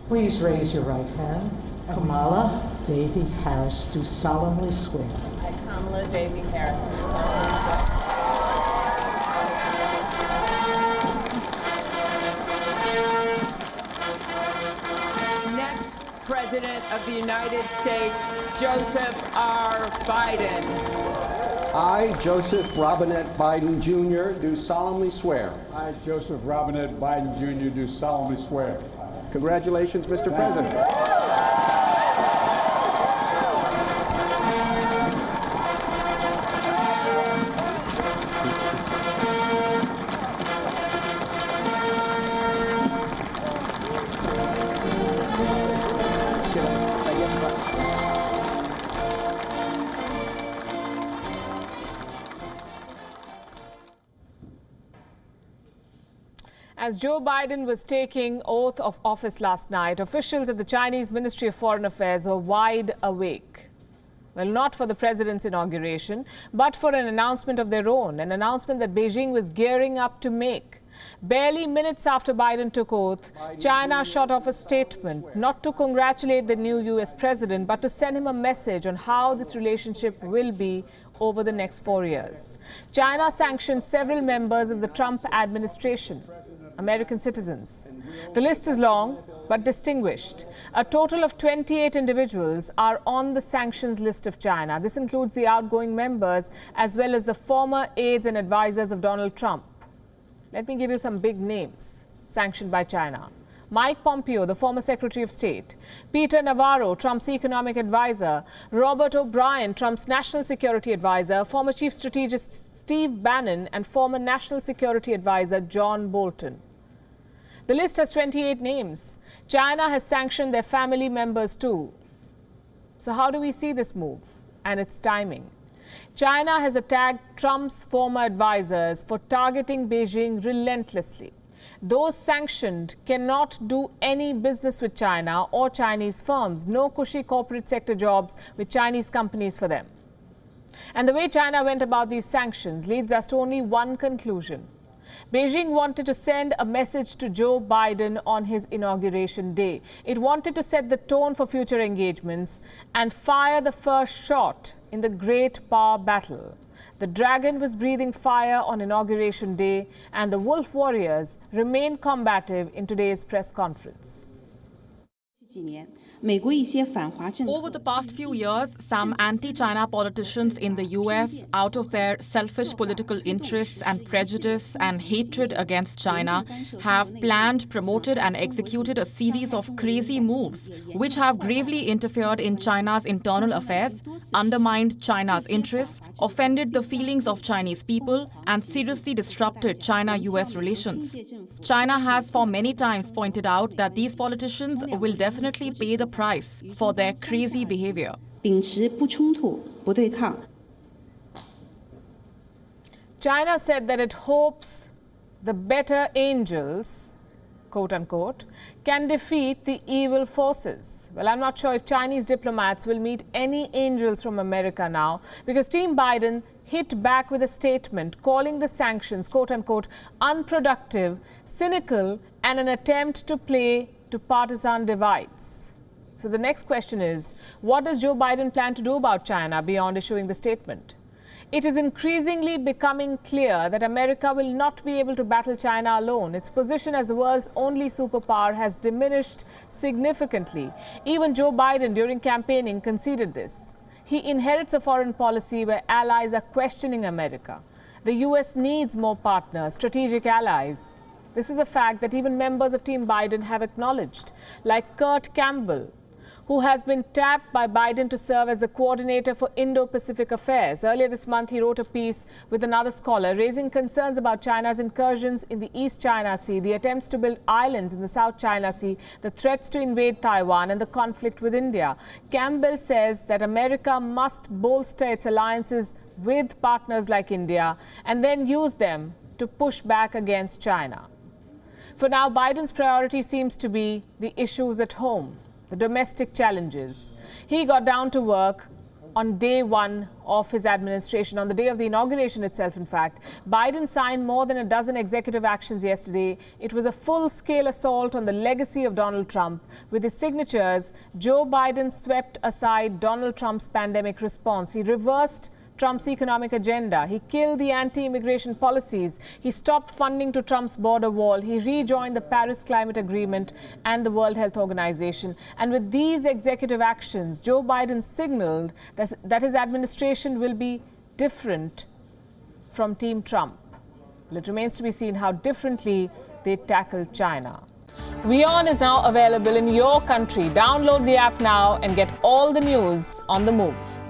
Please raise your right hand. Kamala Davy Harris, do solemnly swear. I, Kamala Davy Harris, do solemnly swear. Next President of the United States, Joseph R. Biden. I, Joseph Robinette Biden Jr., do solemnly swear. I, Joseph Robinette Biden Jr., do solemnly swear. Congratulations, Mr. President. As Joe Biden was taking oath of office last night, officials at the Chinese Ministry of Foreign Affairs were wide awake. Well, not for the president's inauguration, but for an announcement of their own, an announcement that Beijing was gearing up to make. Barely minutes after Biden took oath, China shot off a statement not to congratulate the new U.S. president, but to send him a message on how this relationship will be over the next 4 years. China sanctioned several members of the Trump administration, American citizens. The list is long but distinguished. A total of 28 individuals are on the sanctions list of China. This includes the outgoing members as well as the former aides and advisors of Donald Trump. Let me give you some big names sanctioned by China. Mike Pompeo, the former Secretary of State; Peter Navarro, Trump's economic advisor; Robert O'Brien, Trump's national security advisor; former chief strategist Steve Bannon, and former national security advisor John Bolton. The list has 28 names. China has sanctioned their family members too. So how do we see this move and its timing? China has attacked Trump's former advisors for targeting Beijing relentlessly. Those sanctioned cannot do any business with China or Chinese firms. No cushy corporate sector jobs with Chinese companies for them. And the way China went about these sanctions leads us to only one conclusion. Beijing wanted to send a message to Joe Biden on his inauguration day. It wanted to set the tone for future engagements and fire the first shot in the great power battle. The dragon was breathing fire on inauguration day, and the wolf warriors remain combative in today's press conference. Over the past few years, some anti-China politicians in the US, out of their selfish political interests and prejudice and hatred against China, have planned, promoted and executed a series of crazy moves which have gravely interfered in China's internal affairs, undermined China's interests, offended the feelings of Chinese people and seriously disrupted China-US relations. China has for many times pointed out that these politicians will definitely pay the price for their crazy behavior. China said that it hopes the better angels, quote unquote, can defeat the evil forces. Well, I'm not sure if Chinese diplomats will meet any angels from America now, because Team Biden hit back with a statement calling the sanctions, quote unquote, unproductive, cynical, and an attempt to play to partisan divides. So the next question is, what does Joe Biden plan to do about China beyond issuing the statement? It is increasingly becoming clear that America will not be able to battle China alone. Its position as the world's only superpower has diminished significantly. Even Joe Biden, during campaigning, conceded this. He inherits a foreign policy where allies are questioning America. The U.S. needs more partners, strategic allies. This is a fact that even members of Team Biden have acknowledged, like Kurt Campbell, who has been tapped by Biden to serve as the coordinator for Indo-Pacific affairs. Earlier this month, he wrote a piece with another scholar raising concerns about China's incursions in the East China Sea, the attempts to build islands in the South China Sea, the threats to invade Taiwan, and the conflict with India. Campbell says that America must bolster its alliances with partners like India and then use them to push back against China. For now, Biden's priority seems to be the issues at home, the domestic challenges. He got down to work on day one of his administration, on the day of the inauguration itself, in fact. Biden signed more than a dozen executive actions yesterday. It was a full-scale assault on the legacy of Donald Trump. With his signatures, Joe Biden swept aside Donald Trump's pandemic response. He reversed Trump's economic agenda. He killed the anti-immigration policies. He stopped funding to Trump's border wall. He rejoined the Paris Climate Agreement and the World Health Organization. And with these executive actions, Joe Biden signaled that his administration will be different from Team Trump. Well, it remains to be seen how differently they tackle China. WION is now available in your country. Download the app now and get all the news on the move.